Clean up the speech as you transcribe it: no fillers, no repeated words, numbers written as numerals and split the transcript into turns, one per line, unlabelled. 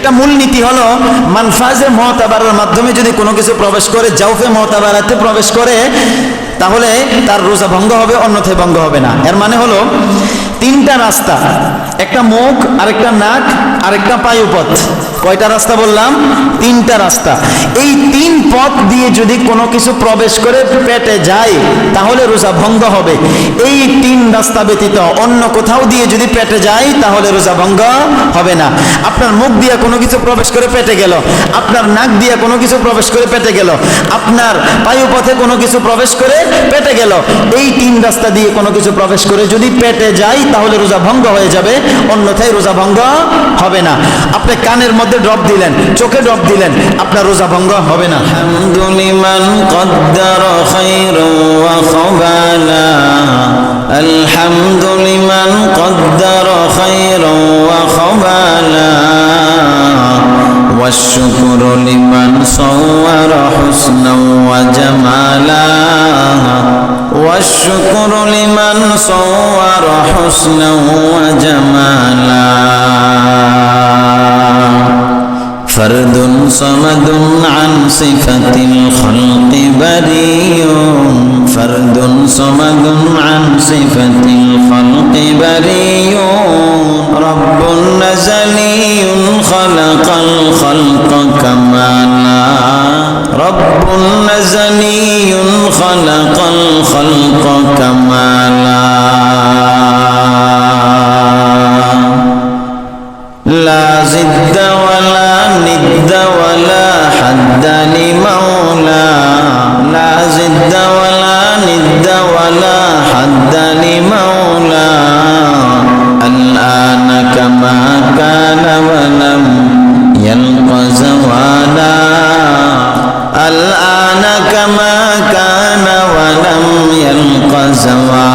একটা মূলনীতি হলো মানফাজে মুতাবারের মাধ্যমে যদি কোনো কিছু প্রবেশ করে, জাওফে মুতাবারাতে প্রবেশ করে, তাহলে তার রোজা ভঙ্গ হবে, অন্যথায় ভঙ্গ হবে না। এর মানে হলো তিনটা রাস্তা, একটা মুখ, আরেকটা নাক, আরেকটা পায়ুপথ। কয়টা রাস্তা বললাম? তিনটা রাস্তা। এই তিন পথ দিয়ে যদি কোনো কিছু প্রবেশ করে পেটে যায় তাহলে রোজা ভঙ্গ হবে। এই তিন রাস্তা ব্যতীত অন্য কোথাও দিয়ে যদি পেটে যায় তাহলে রোজা ভঙ্গ হবে না। আপনার মুখ দিয়ে কোনো কিছু প্রবেশ করে পেটে গেল, আপনার নাক দিয়ে কোনো কিছু প্রবেশ করে পেটে গেল, আপনার পায়ুপথে কোনো কিছু প্রবেশ করে পেটে গেল, এই তিন রাস্তা দিয়ে কোনো কিছু প্রবেশ করে যদি পেটে যায় তাহলে রোজা ভঙ্গ হয়ে যাবে, অন্যথায় রোজা ভঙ্গ হবে না। আপনি কানের মধ্যে ড্রপ দিলেন, চোখে ড্রপ দিলেন, আপনার রোজা ভঙ্গ হবে না।
আলহামদুলিমান কদ্দার খায়রান ওয়া খাবালা, আলহামদুলিমান কদ্দার খায়রান ওয়া খাবালা, والشكر لمن صور حسنا وجمالا، والشكر لمن صور حسنا وجمالا، فرد صمد عن صفة الخلق بريء، فرد صمد عن صفة الخلق بريء، رب نزلي خلق الخلق كمالا، رب نزلي خلق الخلق كمالا، لا زد ولا ند ولا حد لمولى، لا زد ولا ند ولا حد لمولى، الآن كما كان ولم يلق زوالا، الآن كما كان ولم يلق زوالا.